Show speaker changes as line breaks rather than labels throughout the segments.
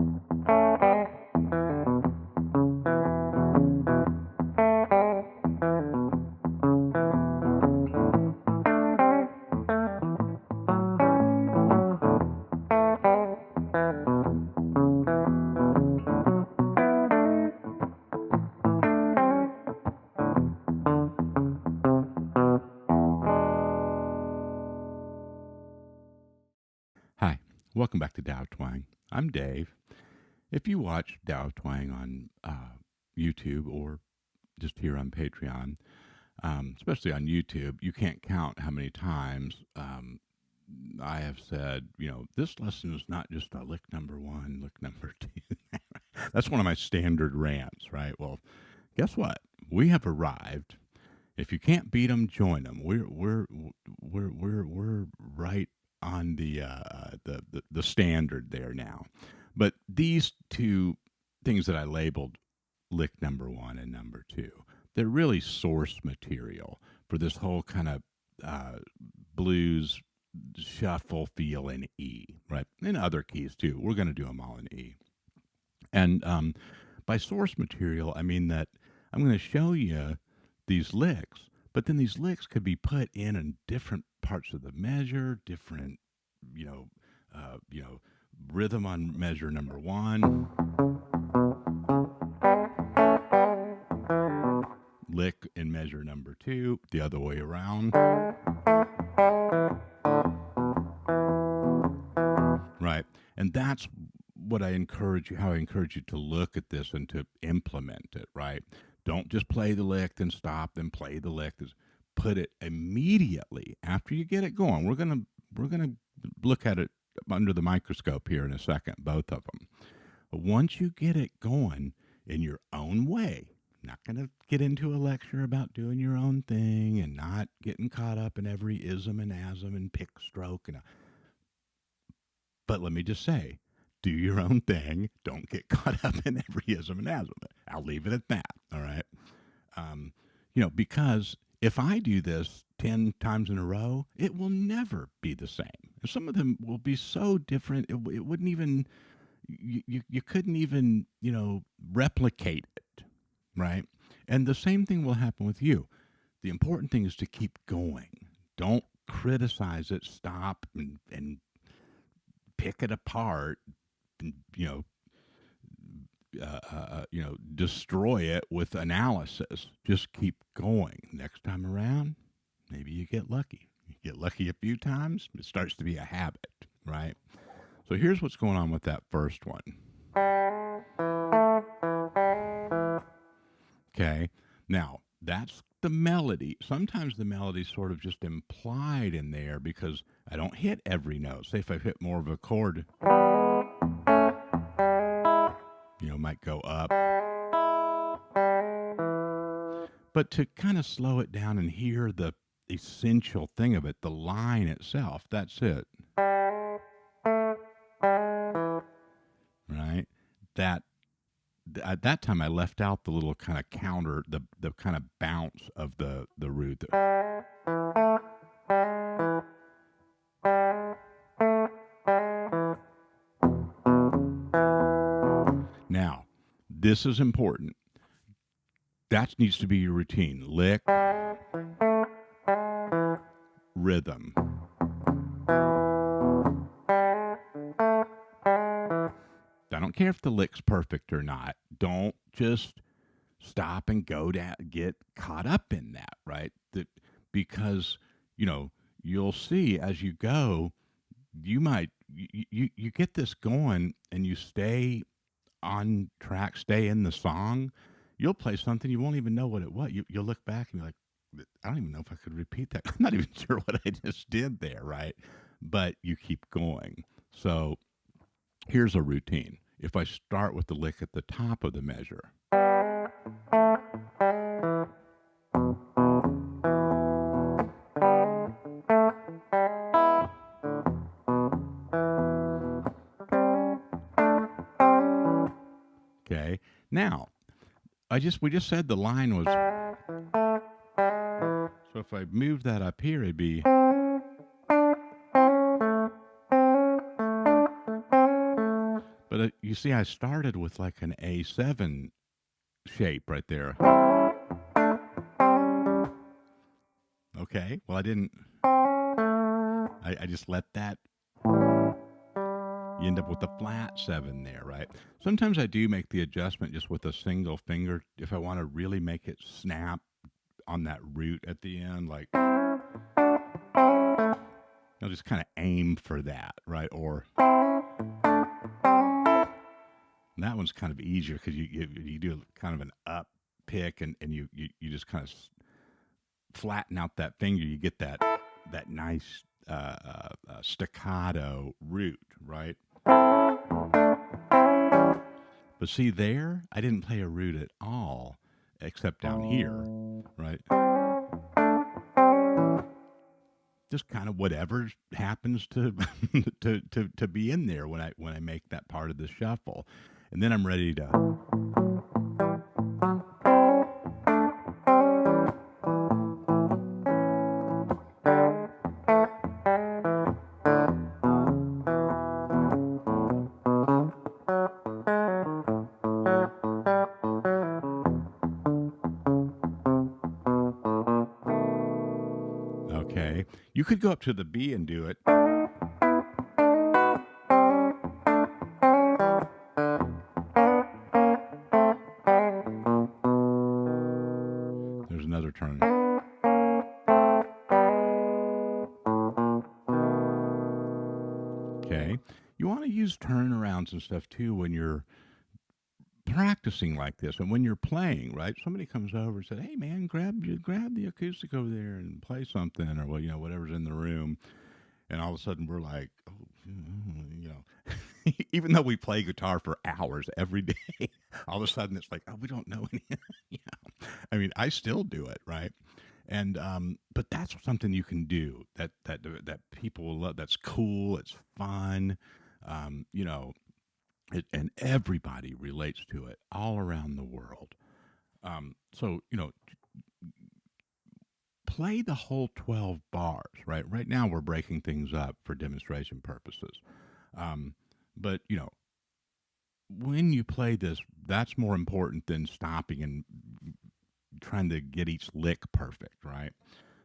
Hi, welcome back to Dow Twang. I'm Dave. If you watch Dow Twang on YouTube or just here on Patreon, especially on YouTube, you can't count how many times I have said, this lesson is not just a lick number one, lick number two. That's one of my standard rants, right? Well, guess what? We have arrived. If you can't beat them, join them. We're right on the standard there now. But these two things that I labeled lick number one and number two, they're really source material for this whole kind of blues shuffle feel in E, right? And other keys too. We're going to do them all in E. And by source material, I mean that I'm going to show you these licks, but then these licks could be put in different parts of the measure, different, you know, uh, you know, rhythm on measure number one, lick in measure number two, the other way around. Right. And that's what I encourage you, how I encourage you to look at this and to implement it, right? Don't just play the lick, then stop, then play the lick. Put it immediately after you get it going. We're gonna look at it under the microscope here in a second, both of them. But once you get it going in your own way, not going to get into a lecture about doing your own thing and not getting caught up in every ism and asm and pick stroke but let me just say, do your own thing. Don't get caught up in every ism and asm. I'll leave it at that. All right. Um, because if I do this 10 times in a row, it will never be the same. And some of them will be so different, it wouldn't even, you couldn't even, replicate it. Right. And the same thing will happen with you. The important thing is to keep going. Don't criticize it, stop and pick it apart, and, destroy it with analysis. Just keep going. Next time around, maybe you get lucky. You get lucky a few times, it starts to be a habit, right? So here's what's going on with that first one. Okay. Now, that's the melody. Sometimes the melody's sort of just implied in there because I don't hit every note. Say if I hit more of a chord, might go up. But to kind of slow it down and hear the essential thing of it, the line itself, that's it. Right? At that time I left out the little kind of counter, the kind of bounce of the root. Now, this is important. That needs to be your routine. Lick, rhythm. I don't care if the lick's perfect or not. Don't just stop and go down, get caught up in that, right? Because you'll see as you go, you get this going and you stay on track, stay in the song. You'll play something you won't even know what it was. You'll look back and be like, I don't even know if I could repeat that. I'm not even sure what I just did there, right? But you keep going. So here's a routine. If I start with the lick at the top of the measure, okay. Now, we just said the line was. So if I moved that up here, it'd be. But you see, I started with like an A7 shape right there. Okay, well, I didn't. I just let that. You end up with a flat 7 there, right? Sometimes I do make the adjustment just with a single finger if I want to really make it snap on that root at the end. Like, I'll just kind of aim for that, right? Or that one's kind of easier because you do kind of an up pick and you just kind of flatten out that finger. You get that nice staccato root, right? But see there, I didn't play a root at all, except down here, right? Just kind of whatever happens to to be in there when I make that part of the shuffle, and then I'm ready to. Okay, you could go up to the B and do it. There's another turn. Okay, you want to use turnarounds and stuff too when you're practicing like this and when you're playing, right? Somebody comes over and said, "Hey, man, grab the acoustic over there and play something," or well, whatever's in the room. And all of a sudden, we're like, "Oh, even though we play guitar for hours every day, all of a sudden it's like, oh, we don't know any." I mean, I still do it, right? And but that's something you can do that people will love. That's cool. It's fun. Um, you know, and everybody relates to it all around the world. So play the whole 12 bars, right? Right now we're breaking things up for demonstration purposes. Um, but when you play this, that's more important than stopping and trying to get each lick perfect, right?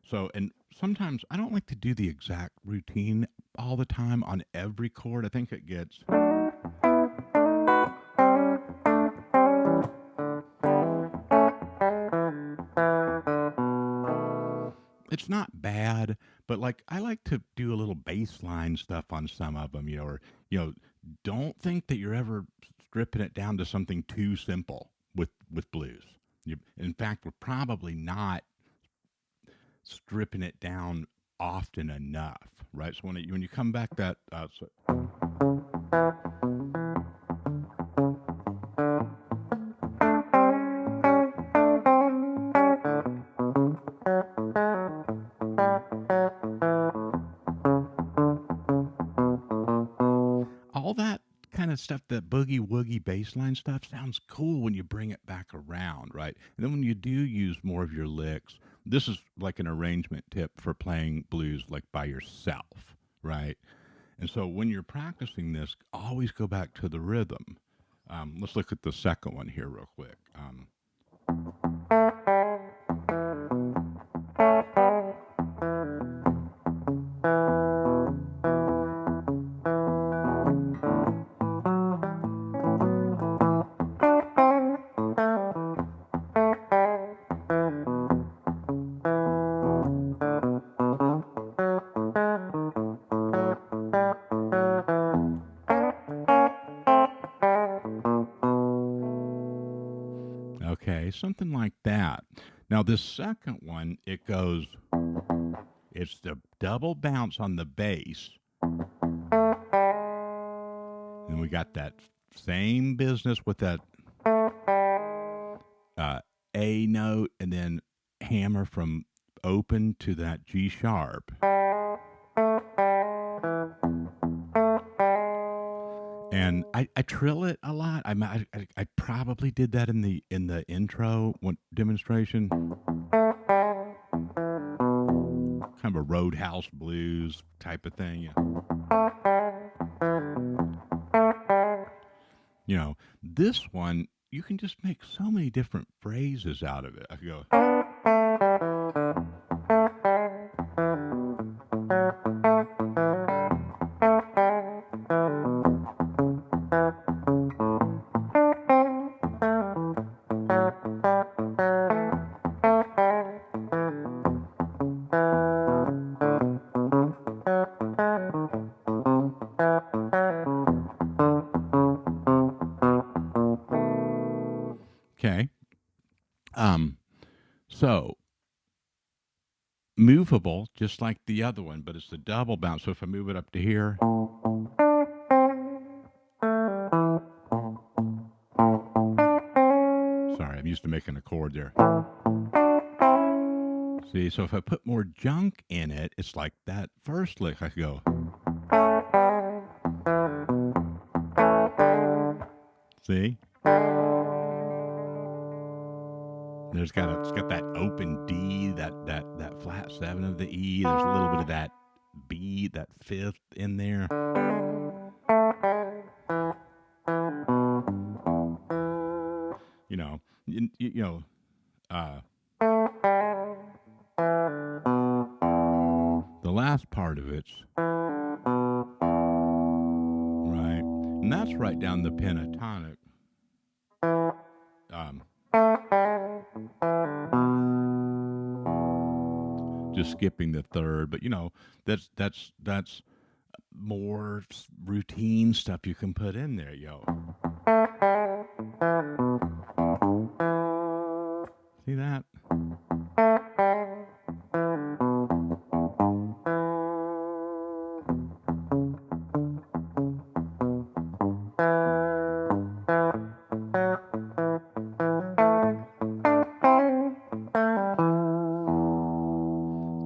So, and sometimes I don't like to do the exact routine all the time on every chord. I think it gets. It's not bad, but like I like to do a little bass line stuff on some of them, or don't think that you're ever stripping it down to something too simple with blues. In fact, we're probably not stripping it down often enough, right? So when you come back that all that kind of stuff, that boogie woogie bassline stuff sounds cool when you bring it back around, right? And then when you do use more of your licks, this is like an arrangement tip for playing blues like by yourself, right? And so when you're practicing this, always go back to the rhythm. Let's look at the second one here real quick. Okay, something like that. Now, this second one, it's the double bounce on the bass. And we got that same business with that A note and then hammer from open to that G sharp. And I trill it a lot. I probably did that in the intro demonstration. Kind of a Roadhouse blues type of thing. Yeah. This one, you can just make so many different phrases out of it. I could go, okay. So movable, just like the other one, but it's the double bounce. So if I move it up to here, sorry, I'm used to making a chord there. See, so if I put more junk in it, it's like that first lick. I could go, see? It's got that open D, that flat seven of the E. There's a little bit of that B, that fifth in there. You know, you know, the last part of it's right, and that's right down the pentatonic. Um, just skipping the third, but that's more routine stuff you can put in there, yo. See that?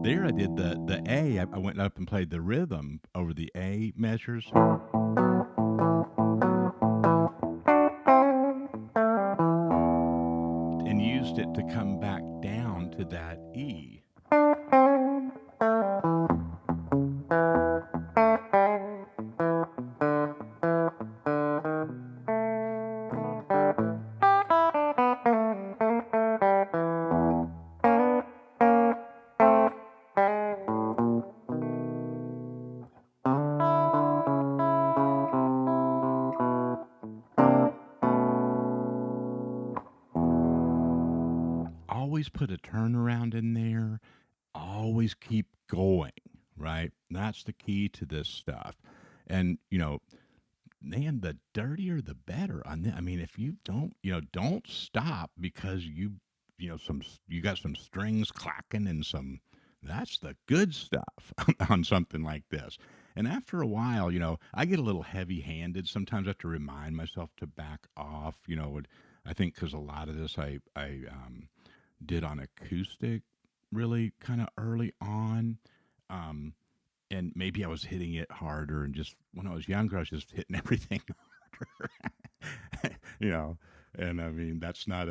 There I did the A. I went up and played the rhythm over the A measures. And used it to come back down to that E. Always put a turnaround in there. Always keep going, right? That's the key to this stuff. And, man, the dirtier the better on that. I mean, if you don't stop because you got some strings clacking and that's the good stuff on something like this. And after a while, I get a little heavy handed. Sometimes I have to remind myself to back off, I think because a lot of this I did on acoustic really kind of early on. Um, and maybe I was hitting it harder, and just when I was younger, I was just hitting everything harder, you know. And I mean, that's not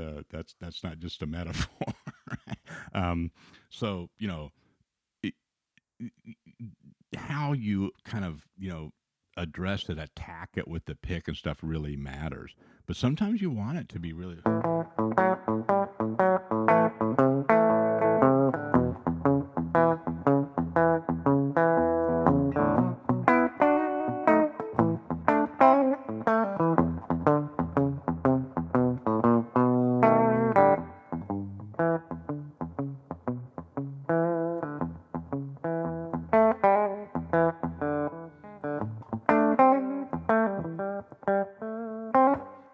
just a metaphor. um, so it, how you kind of address it, attack it with the pick and stuff really matters. But sometimes you want it to be really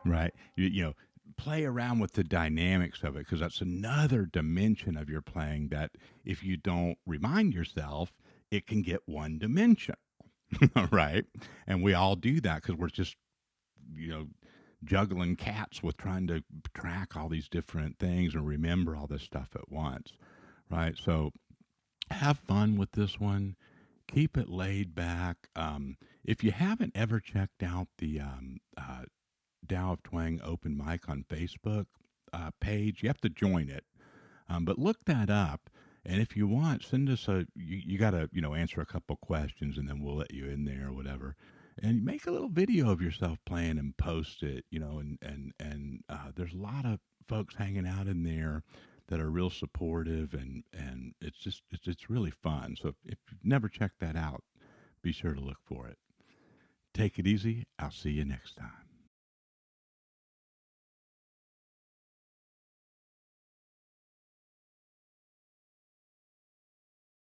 right. Play around with the dynamics of it because that's another dimension of your playing that if you don't remind yourself, it can get one dimension, right? And we all do that because we're just, you know, juggling cats with trying to track all these different things and remember all this stuff at once, right? So have fun with this one. Keep it laid back. If you haven't ever checked out the Tao of Twang open mic on Facebook page, you have to join it. But look that up. And if you want, send us you got to, answer a couple questions and then we'll let you in there or whatever. and make a little video of yourself playing and post it, there's a lot of folks hanging out in there that are real supportive, and it's really fun. So if you've never checked that out, be sure to look for it. Take it easy. I'll see you next time.